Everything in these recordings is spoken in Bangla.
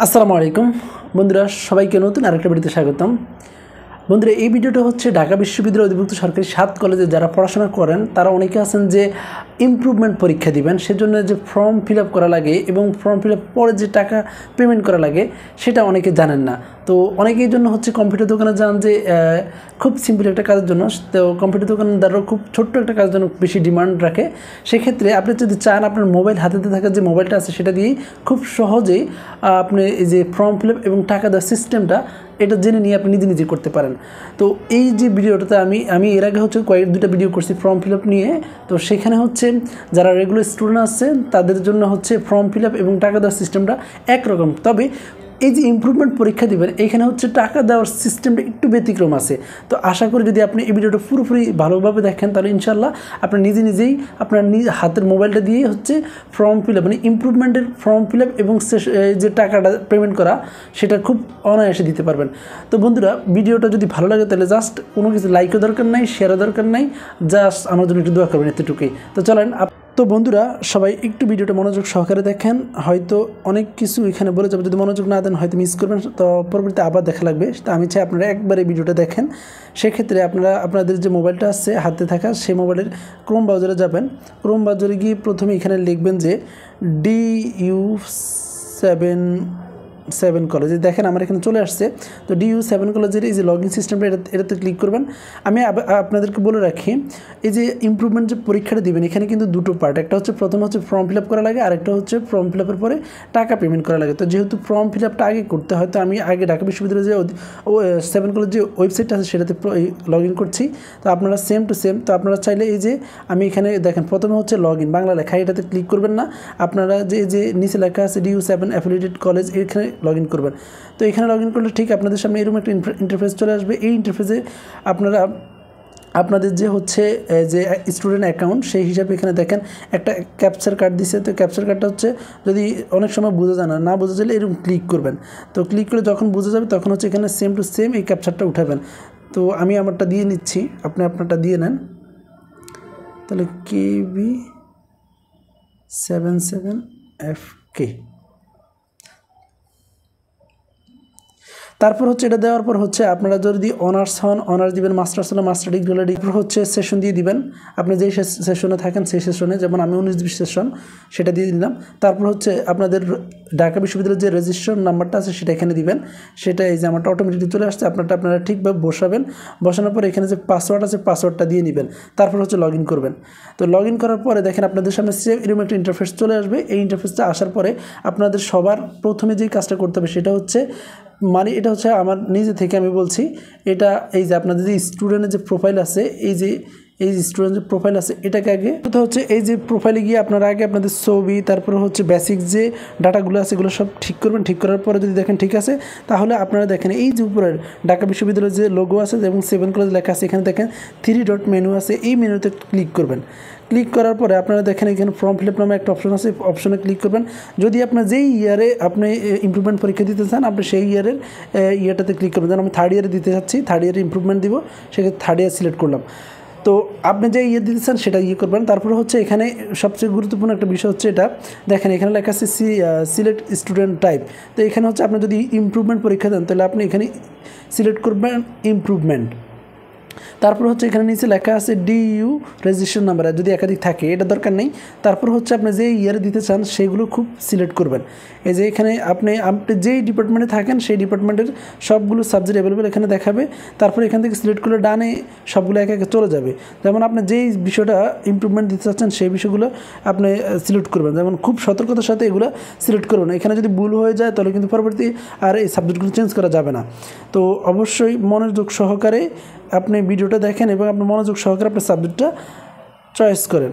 আসসালামু আলাইকুম বন্ধুরা, সবাইকে নতুন আরেকটা ভিডিওতে স্বাগতম। বন্ধুরা, এই ভিডিওটা হচ্ছে ঢাকা বিশ্ববিদ্যালয় অধিভুক্ত সরকারি 7 কলেজে যারা পড়াশোনা করেন তারা অনেকে আছেন যে ইমপ্রুভমেন্ট পরীক্ষা দিবেন, সেজন্য যে ফর্ম ফিল আপ করা লাগে এবং ফর্ম ফিল আপ পরে যে টাকা পেমেন্ট করা লাগে সেটা অনেকে জানেন না। তো অনেকের জন্য হচ্ছে কম্পিউটার দোকানে যান যে খুব সিম্পল একটা কাজের জন্য, তো কম্পিউটার দোকানদারও খুব ছোট্ট একটা কাজের জন্য বেশি ডিমান্ড রাখে। সেক্ষেত্রে আপনি যদি চান আপনার মোবাইল হাতে থাকা যে মোবাইলটা আছে সেটা দিয়েই খুব সহজেই আপনি এই যে ফর্ম ফিল আপ এবং টাকা দেওয়ার সিস্টেমটা এটা জেনে নিয়ে আপনি নিজে নিজে করতে পারেন। তো এই যে ভিডিওটাতে আমি এর আগে হচ্ছে দুটা ভিডিও করছি ফর্ম ফিল আপ নিয়ে। তো সেখানে হচ্ছে যারা রেগুলার স্টুডেন্ট আছে তাদের জন্য হচ্ছে ফর্ম ফিল আপ এবং টাকা দেওয়ার সিস্টেমটা একরকম, তবে এই যে ইমপ্রুভমেন্ট পরীক্ষা দিবেন এখানে হচ্ছে টাকা দেওয়ার সিস্টেমটা একটু ব্যতিক্রম আছে। তো আশা করি যদি আপনি এই ভিডিওটা পুরোপুরি ভালোভাবে দেখেন তাহলে ইনশাল্লাহ আপনি নিজেই আপনার হাতের মোবাইলটা দিয়ে হচ্ছে ফর্ম ফিল আপ মানে ইমপ্রুভমেন্টের ফর্ম ফিল আপ এবং যে টাকাটা পেমেন্ট করা সেটা খুব অনায়াসে দিতে পারবেন। তো বন্ধুরা, ভিডিওটা যদি ভালো লাগে তাহলে জাস্ট কোনো কিছু লাইকও দরকার নাই, শেয়ারও দরকার নাই, জাস্ট আমার জন্য একটু দোয়া করবেন, এতটুকুই। তো চলেন। তো বন্ধুরা, সবাই একটু ভিডিওটা মনোযোগ সহকারে দেখেন, হয়তো অনেক কিছু এখানে বলে যাবে, যদি মনোযোগ না দেন হয়তো মিস করবেন, তো পরবর্তীতে আবার দেখা লাগবে। তো আমি চাই আপনারা একবারে ভিডিওটা দেখেন। সেক্ষেত্রে আপনাদের যে মোবাইলটা আছে হাতে থাকা সেই মোবাইলের ক্রোম ব্রাউজারে যাবেন। ক্রোম ব্রাউজারে গিয়ে প্রথমে এখানে লিখবেন যে DU7 কলেজ, দেখেন আমার এখানে চলে আসছে। তো DU7 কলেজের এই যে লগ ইন সিস্টেমটা এটাতে ক্লিক করবেন। আমি আপনাদেরকে বলে রাখি, এই যে ইমপ্রুভমেন্ট যে পরীক্ষাটা দিবেন এখানে কিন্তু দুটো পার্ট, একটা হচ্ছে প্রথমে হচ্ছে ফর্ম ফিল আপ করা লাগে, আরেকটা হচ্ছে ফর্ম ফিল আপের পরে টাকা পেমেন্ট করা লাগে। তো যেহেতু ফর্ম ফিল আপটা আগে করতে হয়, তো আমি আগে ঢাকা বিশ্ববিদ্যালয়ের যে 7 কলেজ যে ওয়েবসাইটটা আছে সেটাতে লগ ইন করছি। তো আপনারা সেম টু সেম, তো আপনারা চাইলে এই যে আমি এখানে দেখেন প্রথমে হচ্ছে লগ ইন বাংলা লেখা, এটাতে ক্লিক করবেন না, আপনারা যে নিচে লেখা আছে DU7 অ্যাফিলিয়েটেড কলেজ এখানে লগ ইন করবেন। তো এখানে লগ ইন করলে ঠিক আপনাদের সামনে এরকম একটা ইন্টারফেস চলে আসবে। এই ইন্টারফেসে আপনাদের যে হচ্ছে যে স্টুডেন্ট অ্যাকাউন্ট সেই হিসাবে এখানে দেখেন একটা ক্যাপচার কার্ড দিছে। তো ক্যাপচার কার্ডটা হচ্ছে যদি অনেক সময় বোঝা যায় না বোঝা যাবে এরকম ক্লিক করবেন। তো ক্লিক করে যখন বোঝা যাবে তখন হচ্ছে এখানে সেম টু সেম এই ক্যাপচারটা উঠাবেন। তো আমি আমারটা দিয়ে নিচ্ছি, আপনি আপনারটা দিয়ে নেন। তাহলে KB77FK, তারপর হচ্ছে এটা দেওয়ার পর হচ্ছে আপনারা যদি অনার্স হন অনার্স দিবেন, মাস্টার্স হলে মাস্টার ডিগ্রি হলে ডিগ্রি, হচ্ছে সেশন দিয়ে দিবেন। আপনি যেই সেশনে থাকেন সেই সেশনে, যেমন আমি 19-20 সেশন সেটা দিয়ে দিলাম। তারপর হচ্ছে আপনাদের ঢাকা বিশ্ববিদ্যালয়ের যে রেজিস্ট্রেশন নাম্বারটা আছে সেটা এখানে দিবেন। সেটা এই যে আমারটা অটোমেটিকলি চলে আসছে, আপনারা ঠিকভাবে বসানোর পরে এখানে যে পাসওয়ার্ড আছে পাসওয়ার্ডটা দিয়ে নেবেন। তারপর হচ্ছে লগ ইন করবেন। তো লগ ইন করার পরে দেখেন আপনাদের সামনে সেম এরকম একটা ইন্টারফেস চলে আসবে। এই ইন্টারফেসটা আসার পরে আপনাদের সবার প্রথমে যেই কাজটা করতে হবে সেটা হচ্ছে এটা হচ্ছে আমার নিজে থেকে আমি বলছি, এটা এই যে আপনাদের যে স্টুডেন্টের যে প্রোফাইল আছে এই যে স্টুডেন্ট যে প্রোফাইল আছে এটাকে আগে হচ্ছে এই যে প্রোফাইলে গিয়ে আপনারা আগে আপনাদের ছবি, তারপরে হচ্ছে বেসিক যে ডাটাগুলো আছে এগুলো সব ঠিক করবেন। ঠিক করার পরে যদি দেখেন ঠিক আছে, তাহলে আপনারা দেখেন এই যে উপরের ঢাকা বিশ্ববিদ্যালয়ের যে লোগো আছে এবং 7 কলেজ লেখা আছে, এখানে দেখেন 3 ডট মেনু আছে, এই মেনুতে ক্লিক করবেন। ক্লিক করার পরে আপনারা দেখেন এখানে ফর্ম ফিল আপ নামে একটা অপশন আছে, অপশনে ক্লিক করবেন। যদি আপনার যেই ইয়ারে আপনি ইমপ্রুভমেন্ট পরীক্ষা দিতে চান আপনি সেই ইয়ারটাতে ক্লিক করবেন। যেন আমি 3rd ইয়ারে দিতে চাচ্ছি, 3rd ইয়ারে ইমপ্রুভমেন্ট দিব, সেক্ষেত্রে 3rd ইয়ার সিলেক্ট করলাম। তো আপনি যে দিতে চান সেটা করবেন। তারপরে হচ্ছে এখানে সবচেয়ে গুরুত্বপূর্ণ একটা বিষয় হচ্ছে এটা দেখেন এখানে লেখা আছে সিলেক্ট স্টুডেন্ট টাইপ। তো এখানে হচ্ছে আপনি যদি ইমপ্রুভমেন্ট পরীক্ষা দেন তাহলে আপনি এখানে সিলেক্ট করবেন ইমপ্রুভমেন্ট। তারপর হচ্ছে এখানে নিচে লেখা আছে DU রেজিস্ট্রেশন নাম্বার, যদি একাধিক থাকে এটা দরকার নেই। তারপর হচ্ছে আপনি যে ইয়ারে দিতে চান সেগুলো খুব সিলেক্ট করবেন। এই যে এখানে আপনি যেই ডিপার্টমেন্টে থাকেন সেই ডিপার্টমেন্টের সবগুলো সাবজেক্ট অ্যাভেলেবেল এখানে দেখাবে। তারপর এখান থেকে সিলেক্ট করলে ডানে সবগুলো একে একে চলে যাবে। যেমন আপনি যেই বিষয়টা ইমপ্রুভমেন্ট দিতে চাচ্ছেন সেই বিষয়গুলো আপনি সিলেক্ট করবেন, যেমন খুব সতর্কতার সাথে এগুলো সিলেক্ট করবেন। এখানে যদি ভুল হয়ে যায় তাহলে কিন্তু পরবর্তী আর এই সাবজেক্টগুলো চেঞ্জ করা যাবে না। তো অবশ্যই মনোযোগ সহকারে আপনি ভিডিওটা দেখেন এবং আপনি মনোযোগ সহকারে আপনার সাবজেক্টটা চয়েস করেন।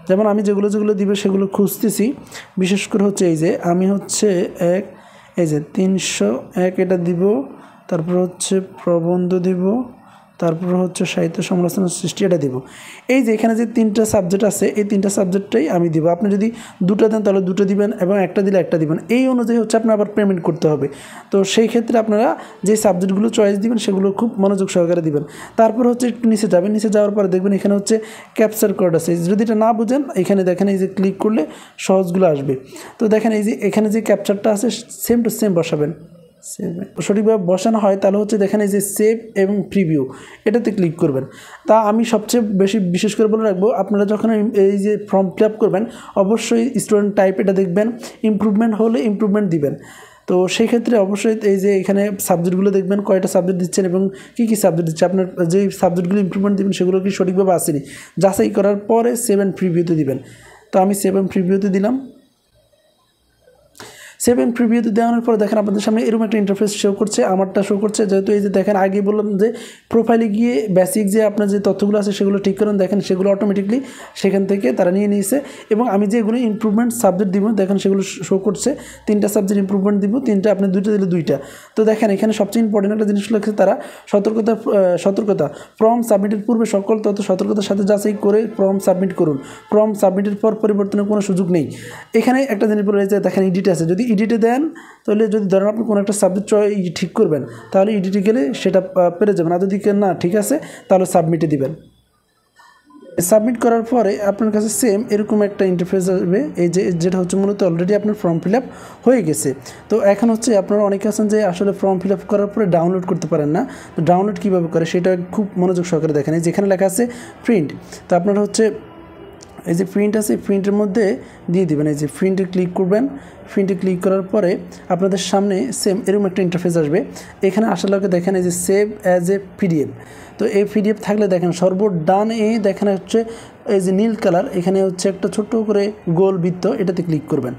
যেমন আমি যেগুলো দিবে সেগুলো খুঁজতেছি, বিশেষ করে হচ্ছে এই যে আমি হচ্ছে এই যে 301 এটা দিব, তারপর হচ্ছে প্রবন্ধ দিব, তারপর হচ্ছে সাহিত্য সমালোচনা সৃষ্টি, এটা দিব। এই যে এখানে যে 3টা সাবজেক্ট আছে, এই 3টা সাবজেক্টটাই আমি দিব। আপনি যদি 2টা দেন তাহলে 2টো দিবেন, এবং একটা দিলে একটা দিবেন। এই অনুযায়ী হচ্ছে আপনার আবার পেমেন্ট করতে হবে। তো সেই ক্ষেত্রে আপনারা যে সাবজেক্টগুলো চয়েস দিবেন সেগুলো খুব মনোযোগ সহকারে দিবেন। তারপর হচ্ছে একটু নিচে যাবেন, নিচে যাওয়ার পরে দেখবেন এখানে হচ্ছে ক্যাপচার কোড আছে। যদি এটা না বুঝেন এখানে দেখেন এই যে ক্লিক করলে সহজগুলো আসবে। তো দেখেন এই যে এখানে যে ক্যাপচারটা আছে সেম টু সেম বসাবেন। সঠিকভাবে বসানো হয় তাহলে হচ্ছে দেখেন এই যে সেভ এবং প্রিভিউ, এটাতে ক্লিক করবেন। তা আমি সবচেয়ে বেশি বিশেষ করে বলে রাখবো, আপনারা যখন এই যে ফর্ম ফিল আপ করবেন অবশ্যই স্টুডেন্ট টাইপ এটা দেখবেন, ইমপ্রুভমেন্ট হলে ইমপ্রুভমেন্ট দিবেন। তো সেই ক্ষেত্রে অবশ্যই এই যে এখানে সাবজেক্টগুলো দেখবেন কয়টা সাবজেক্ট দিচ্ছেন এবং কী কী সাবজেক্ট দিচ্ছে, আপনার যেই সাবজেক্টগুলো ইমপ্রুভমেন্ট দেবেন সেগুলো কি সঠিকভাবে আসেনি যাচাই করার পরে সেভ অ্যান্ড প্রিভিউতে দিবেন। তো আমি সেভ অ্যান্ড প্রিভিউতে দিলাম। সেভ অ্যান্ড প্রিভিউতে দেওয়ানোর পরে দেখেন আপনাদের সামনে এরকম একটা ইন্টারফেস শো করছে, আমারটা শো করছে। যেহেতু এই যে দেখেন আগে বললাম যে প্রোফাইলে গিয়ে বেসিক যে আপনার যে তথ্যগুলো আছে সেগুলো ঠিক করেন, দেখেন সেগুলো অটোমেটিকলি সেখান থেকে তারা নিয়ে নিয়েছে। এবং আমি যেগুলো ইমপ্রুভমেন্ট সাবজেক্ট দিব দেখেন সেগুলো শো করছে, 3টা সাবজেক্ট ইমপ্রুভমেন্ট দিব, 3টা, আপনি 2টা দিলে 2টা। তো দেখেন এখানে সবচেয়ে ইম্পর্টেন্ট একটা জিনিস লিখেছে তারা, সতর্কতা ফর্ম সাবমিটের পূর্বে সকল তথ্য সতর্কতার সাথে যাচাই করে ফর্ম সাবমিট করুন। ফর্ম সাবমিটের পর পরিবর্তনের কোনো সুযোগ নেই। এখানে একটা জিনিস বলে যে দেখেন এডিট আছে, যদি এডিটে দেন তাহলে যদি ধরেন আপনি কোনো একটা সাবজেক্ট ঠিক করবেন তাহলে এডিটে গেলে সেটা পেরে যাবেন, আর যদি না ঠিক আছে তাহলে সাবমিটে দিবেন। সাবমিট করার পরে আপনার কাছে সেম এরকম একটা ইন্টারফেস আসবে, এই যে যেটা হচ্ছে মূলত অলরেডি আপনার ফর্ম ফিল আপ হয়ে গেছে। তো এখন হচ্ছে আপনারা অনেকে আছেন যে আসলে ফর্ম ফিল আপ করার পরে ডাউনলোড করতে পারেন না, তো ডাউনলোড কীভাবে করে সেটা খুব মনোযোগ সহকারে দেখেন। এই যেখানে লেখা আছে প্রিন্ট, তো আপনারা হচ্ছে এই যে প্রিন্ট আছে প্রিন্টের মধ্যে দিয়ে দিবেন। এই যে প্রিন্টে ক্লিক করবেন, প্রিন্টে ক্লিক করার পরে আপনাদের সামনে সেম এরকম একটা ইন্টারফেস আসবে। এখানে আসার লগে দেখেন এই যে সেভ অ্যাজ এ পিডিএফ। তো এই পিডিএফ থাকলে দেখেন সর্বডানে দেখেন হচ্ছে এই যে নীল কালার, এখানে হচ্ছে একটা ছোট্ট করে গোল বৃত্ত, এটাতে ক্লিক করবেন।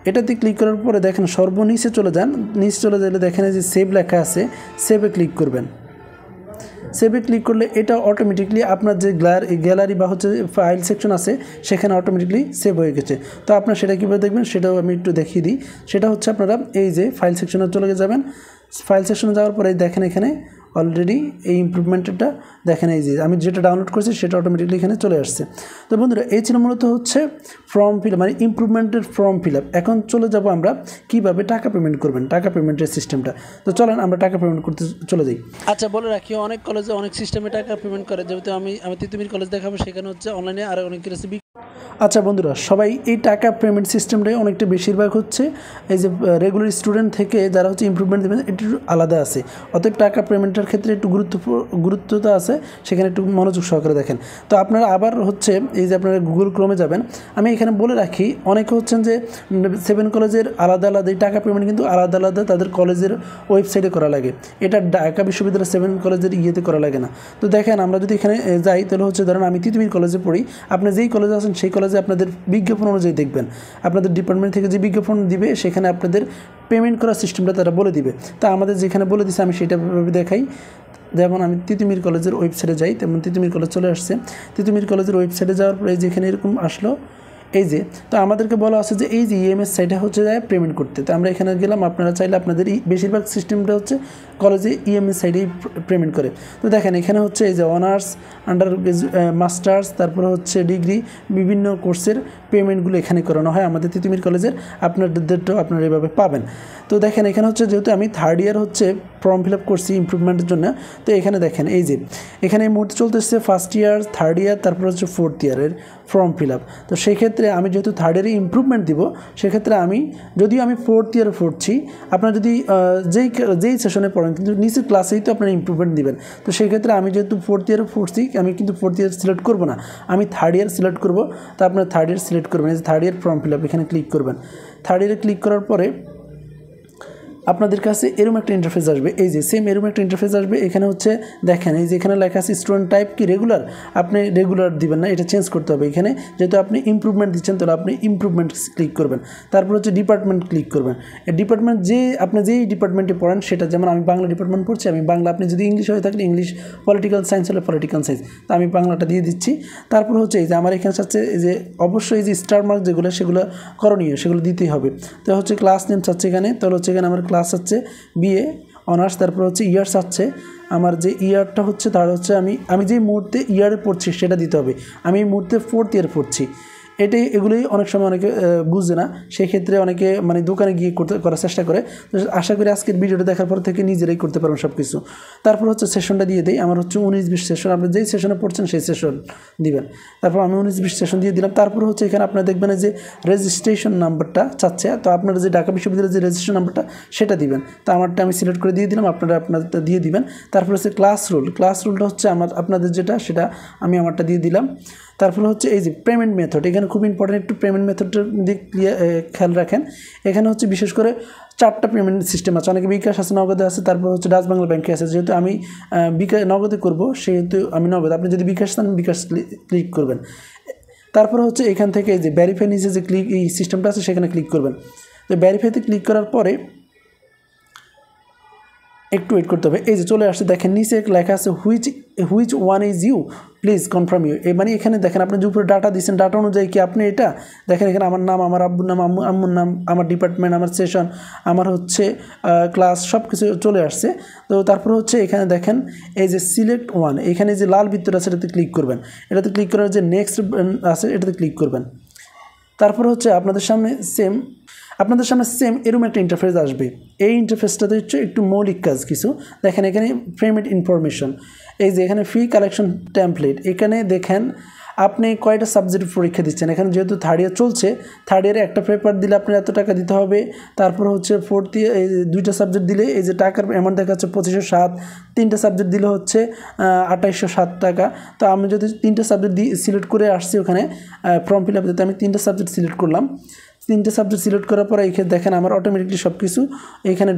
এটাতে ক্লিক করার পরে দেখেন সর্বনিচে চলে যান, নিচে চলে গেলে দেখেন এই যে সেভ লেখা আছে, সেভে ক্লিক করবেন। সেভে ক্লিক করলে এটা অটোমেটিকলি আপনার যে গ্যালারি বা হচ্ছে ফাইল সেকশন আছে সেখানে অটোমেটিকলি সেভ হয়ে গেছে। তো আপনার সেটা কীভাবে দেখবেন সেটাও আমি একটু দেখিয়ে দিই। সেটা হচ্ছে আপনারা এই যে ফাইল সেকশনে চলে যাবেন, ফাইল সেকশনে যাওয়ার পরে দেখেন এখানে অলরেডি এই ইমপ্রুভমেন্টটা দেখেন, এই যে আমি যেটা ডাউনলোড করেছি সেটা অটোমেটিকলি এখানে চলে আসছে। তো বন্ধুরা এই ছিল মূলত হচ্ছে ফর্ম ফিল আপ, মানে ইমপ্রুভমেন্টের ফর্ম ফিল আপ। এখন চলে যাব আমরা কীভাবে টাকা পেমেন্ট করবেন, টাকা পেমেন্টের সিস্টেমটা। তো চলেন আমরা টাকা পেমেন্ট করতে চলে যাই। আচ্ছা বলে রাখি, অনেক কলেজে অনেক সিস্টেমে টাকা পেমেন্ট করে, যেহেতু আমি তিতুমির কলেজ দেখাবো, সেখানে হচ্ছে অনলাইনে আর অনেক রেসিপি। আচ্ছা বন্ধুরা, সবাই এই টাকা পেমেন্ট সিস্টেমটাই অনেকটা বেশিরভাগ হচ্ছে এই যে রেগুলার স্টুডেন্ট থেকে যারা হচ্ছে ইমপ্রুভমেন্ট দেবেন একটু আলাদা আছে। অতএব টাকা পেমেন্টের ক্ষেত্রে একটু গুরুত্বতা আছে, সেখানে একটু মনোযোগ সহকারে দেখেন। তো আপনারা আবার হচ্ছে এই যে আপনারা গুগল ক্রোমে যাবেন। আমি এখানে বলে রাখি, অনেকে হচ্ছেন যে 7 কলেজের আলাদা আলাদা এই টাকা পেমেন্ট কিন্তু আলাদা আলাদা তাদের কলেজের ওয়েবসাইটে করা লাগে, এটা ঢাকা বিশ্ববিদ্যালয় 7 কলেজের ইয়েতে করা লাগে না। তো দেখেন আমরা যদি এখানে যাই তাহলে হচ্ছে ধরেন আমি তিতুমির কলেজে পড়ি, আপনি যেই কলেজে আছেন সেই কলেজে আপনাদের বিজ্ঞাপন অনুযায়ী দেখবেন, আপনাদের ডিপার্টমেন্ট থেকে যে বিজ্ঞাপন দিবে সেখানে আপনাদের পেমেন্ট করার সিস্টেমটা তারা বলে দিবে। তা আমাদের যেখানে বলে দিছে আমি সেটা দেখাই। যেমন আমি তিতুমির কলেজের ওয়েবসাইটে যাই, তেমন তিতুমির কলেজ চলে আসছে। তিতুমির কলেজের ওয়েবসাইটে যাওয়ার পরে যেখানে এরকম আসলো, এই যে তো আমাদেরকে বলা আছে যে এই যে ইএমএস সাইটে হচ্ছে যায় পেমেন্ট করতে। তো আমরা এখানে গেলাম, আপনারা চাইলে আপনাদের বেশিরভাগ সিস্টেমটা হচ্ছে কলেজে ইএমএস সাইটেই পেমেন্ট করে। তো দেখেন এখানে হচ্ছে এই যে অনার্স, আন্ডার মাস্টার্স, তারপরে হচ্ছে ডিগ্রি, বিভিন্ন কোর্সের পেমেন্টগুলো এখানে করানো হয় আমাদের তিতুমির কলেজের। আপনাদেরটাও আপনারা এভাবে পাবেন। তো দেখেন এখানে হচ্ছে যেহেতু আমি 3rd ইয়ার হচ্ছে ফর্ম ফিল আপ করছি ইমপ্রুভমেন্টের জন্য, তো এখানে দেখেন এই যে এখানে এই মুহূর্তে চলতেছে 1st ইয়ার, 3rd ইয়ার, তারপর হচ্ছে 4th ইয়ারের ফর্ম ফিল আপ। তো সেই ক্ষেত্রে আমি যেহেতু 3rd ইয়ারে ইমপ্রুভমেন্ট দিব, সেক্ষেত্রে যদিও আমি 4th ইয়ারে পড়ছি, আপনারা যদি যেই সেশনে পড়েন কিন্তু নিচের ক্লাসেই তো আপনারা ইমপ্রুভমেন্ট দিবেন। তো সেই ক্ষেত্রে আমি যেহেতু 4th ইয়ারে পড়ছি, আমি কিন্তু 4th ইয়ার সিলেক্ট করব না, আমি 3rd ইয়ার সিলেক্ট করব। তো আপনারা 3rd ইয়ার সিলেক্ট করবেন, এই যে 3rd ইয়ার ফর্ম ফিল আপ এখানে ক্লিক করবেন। 3rd ইয়ারে ক্লিক করার পরে আপনাদের কাছে এরকম একটা ইন্টারফেস আসবে, এই যে সেম এরকম একটা ইন্টারফেস আসবে। এখানে হচ্ছে দেখেন এই যে এখানে লেখা আছে স্টুডেন্ট টাইপ কি রেগুলার, আপনি রেগুলার দিবেন না, এটা চেঞ্জ করতে হবে। এখানে যেহেতু আপনি ইমপ্রুভমেন্ট দিচ্ছেন তাহলে আপনি ইমপ্রুভমেন্ট ক্লিক করবেন। তারপর হচ্ছে ডিপার্টমেন্ট ক্লিক করবেন। এই ডিপার্টমেন্ট আপনি যেই ডিপার্টমেন্টে পড়েন সেটা, যেমন আমি বাংলা ডিপার্টমেন্ট পড়ছি, আমি বাংলা, আপনি যদি ইংলিশ হয়ে থাকলে ইংলিশ, পলিটিক্যাল সায়েন্স হলে পলিটিক্যাল সায়েন্স, তো আমি বাংলাটা দিয়ে দিচ্ছি। তারপর হচ্ছে এই যে আমার এখানে চাচ্ছে এই যে অবশ্যই এই যে স্টার মার্ক যেগুলো সেগুলো করণীয়, সেগুলো দিতেই হবে। তো হচ্ছে ক্লাস নেম চাচ্ছে এখানে, তাহলে হচ্ছে এখানে আমার ক্লাস হচ্ছে বিএ অনার্স, তারপর হচ্ছে ইয়ার চাচ্ছে। আমার যে ইয়ারটা হচ্ছে তার হচ্ছে আমি যেই মুহূর্তে ইয়ারে পড়ছি সেটা দিতে হবে। আমি এই মুহূর্তে 4th ইয়ার পড়ছি। এগুলোই অনেক সময় অনেকে বুঝে না, সেই ক্ষেত্রে অনেকে মানে দোকানে গিয়ে করার চেষ্টা করে। তো আশা করি আজকের ভিডিওটা দেখার পর থেকে নিজেরাই করতে পারবেন সব কিছু। তারপর হচ্ছে সেশনটা দিয়ে দিই। আমার হচ্ছে 19-20 সেশন, আপনি যেই সেশনে পড়ছেন সেই সেশন দিবেন। তারপর আমি 19-20 সেশন দিয়ে দিলাম। তারপর হচ্ছে এখানে আপনারা দেখবেন যে রেজিস্ট্রেশন নাম্বারটা চাচ্ছে, তো আপনারা যে ঢাকা বিশ্ববিদ্যালয়ের যে রেজিস্ট্রেশন নাম্বারটা সেটা দিবেন। তো আমারটা আমি সিলেক্ট করে দিয়ে দিলাম, আপনাদেরটা দিয়ে দিবেন। তারপর হচ্ছে ক্লাস রুলটা হচ্ছে আপনাদের যেটা সেটা আমি আমারটা দিয়ে দিলাম। তারপরে হচ্ছে এই যে পেমেন্ট মেথড, এখানে খুব ইম্পর্টেন্ট, একটু পেমেন্ট মেথডটার দিক খেয়াল রাখেন। এখানে হচ্ছে বিশেষ করে 4টা পেমেন্ট সিস্টেম আছে, অনেকে বিকাশ আছে, নগদে আছে, তারপর হচ্ছে ডাচ বাংলা ব্যাংকে আছে। যেহেতু আমি নগদে করব সেহেতু আমি নগদ, আপনি যদি বিকাশ চান বিকাশ ক্লিক করবেন। তারপরে হচ্ছে এখান থেকে এই যে ভ্যারিফাই নিচে যে এই সিস্টেমটা আছে সেখানে ক্লিক করবেন। তো ভ্যারিফাইতে ক্লিক করার পরে একটু ওয়েট করতে হবে। এই যে চলে আসছে, দেখেন নিচে লেখা আছে which one is you, please confirm you. মানে এখানে দেখেন আপনি যে উপরে ডাটা দিচ্ছেন, ডাটা অনুযায়ী কি আপনি এটা দেখেন, এখানে আমার নাম, আমার আব্বুর নাম, আম্মুর নাম, আমার ডিপার্টমেন্ট, আমার সেশন, আমার হচ্ছে ক্লাস, সব কিছু চলে আসছে। তো তারপর হচ্ছে এখানে দেখেন এই যে সিলেক্ট ওয়ান, এখানে যে লাল বৃত্তর আছে এটাতে ক্লিক করবেন। এটাতে ক্লিক করার যে নেক্সট আছে এটাতে ক্লিক করবেন। তারপর হচ্ছে আপনাদের সামনে সেম এরকম একটা ইন্টারফেস আসবে। এই ইন্টারফেসটাতে হচ্ছে একটু মৌলিক কাজ কিছু দেখেন। এখানে পেমেন্ট ইনফরমেশন, এই যে এখানে ফি কালেকশন টেমপ্লেট, এখানে দেখেন আপনি কয়টা সাবজেক্ট পরীক্ষা দিচ্ছেন। এখানে যেহেতু 3rd ইয়ার চলছে, 3rd ইয়ারে একটা পেপার দিলে আপনার এত টাকা দিতে হবে। তারপর হচ্ছে 4th ইয়ার এই 2টা সাবজেক্ট দিলে এই যে টাকার অ্যামাউন্ট দেখাচ্ছে 2507, 3টা সাবজেক্ট দিলে হচ্ছে 2807 টাকা। তো আমি যদি 3টা সাবজেক্ট সিলেক্ট করে আসছি ওখানে ফর্ম ফিল আপ দিতে, আমি 3টা সাবজেক্ট সিলেক্ট করলাম। 3টে সাবজেক্ট সিলেক্ট করার পরে এখানে দেখেন আমার অটোমেটিকলি সব কিছু এখানে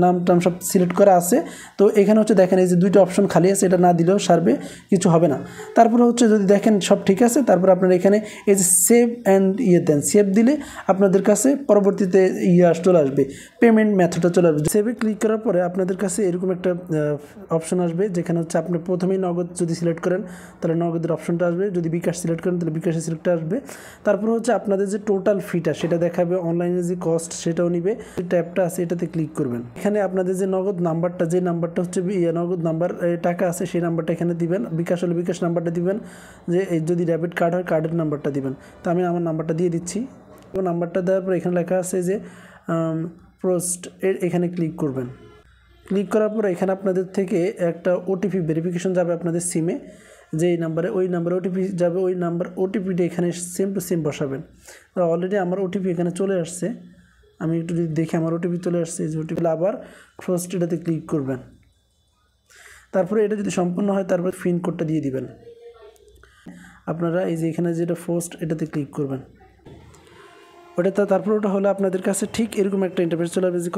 নাম টাম সব সিলেক্ট করা আছে। তো এখানে হচ্ছে দেখেন এই যে 2টা অপশন খালি আছে, এটা না দিলেও সারবে, কিছু হবে না। তারপরে হচ্ছে যদি দেখেন সব ঠিক আছে, তারপর আপনারা এখানে এই যে সেভ অ্যান্ড দেন, সেভ দিলে আপনাদের কাছে পরবর্তীতে চলে আসবে, পেমেন্ট মেথডটা চলে আসবে। সেভে ক্লিক করার পরে আপনাদের কাছে এরকম একটা অপশন আসবে, যেখানে হচ্ছে আপনি প্রথমেই নগদ যদি সিলেক্ট করেন তাহলে নগদের অপশনটা আসবে, যদি বিকাশ সিলেক্ট করেন তাহলে বিকাশের সিলেক্টটা আসবে। তারপর হচ্ছে আপনাদের যে টোটাল ফিটা সেটা দেখাবে, অনলাইনে যে কস্ট সেটাও নিবে। ট্যাবটা আছে এটাতে ক্লিক করবেন। এখানে আপনাদের যে নগদ নাম্বারটা, যে নাম্বারটা হচ্ছে নগদ নাম্বার টাকা আছে সেই নাম্বারটা এখানে দিবেন, বিকাশ হলে বিকাশ নাম্বারটা দিবেন, যে যদি ডেবিট কার্ড হয় কার্ডের নাম্বারটা দিবেন। তো আমি আমার নাম্বারটা দিয়ে দিচ্ছি। নাম্বারটা দেওয়ার পর এখানে লেখা আছে যে পোস্ট, এখানে ক্লিক করবেন। ক্লিক করার পর এখানে আপনাদের থেকে একটা ওটিপি ভেরিফিকেশন যাবে আপনাদের সিমে, যেই নাম্বারে ওই নাম্বারে ওটিপি যাবে, ওই ওটিপিটা এখানে সেম টু সেম বসাবেন। তো অলরেডি আমার ওটিপি এখানে চলে আসছে, আমি একটু যদি দেখি আমার ওটিপি চলে আসছে। এই যে ওটিপি আবার ফার্স্ট এটাতে ক্লিক করবেন। তারপরে এটা যদি সম্পূর্ণ হয় তারপরে পিন কোডটা দিয়ে দিবেন। আপনারা এই যে এখানে যেটা ফার্স্ট এটাতে ক্লিক করবেন, তারপর ওটা হলো আপনাদের কাছে ঠিক এরকম একটা ইন্টারফেস চলে আসবে যে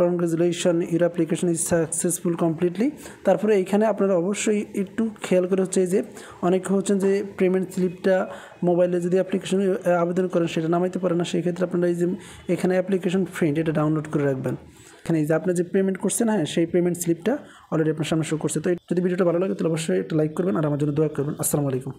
congratulation, your application is successful completely. তারপরে এইখানে আপনারা অবশ্যই একটু খেয়াল করে হচ্ছে যে অনেকে হচ্ছেন যে পেমেন্ট স্লিপটা মোবাইলে যদি অ্যাপ্লিকেশন আবেদন করেন সেটা নামাইতে পারে না, সেই ক্ষেত্রে আপনারা এই যে এখানে অ্যাপ্লিকেশন প্রিন্ট এটা ডাউনলোড করে রাখবেন। এখানে এই যে আপনি যে পেমেন্ট করছেন, হ্যাঁ সেই পেমেন্ট স্লিপটা অলরেডি আপনার সামনে শো করছে। তো যদি ভিডিওটা ভালো লাগে তাহলে অবশ্যই একটা লাইক করবেন আর আমার জন্য দোয়া করবেন। আসসালামু আলাইকুম।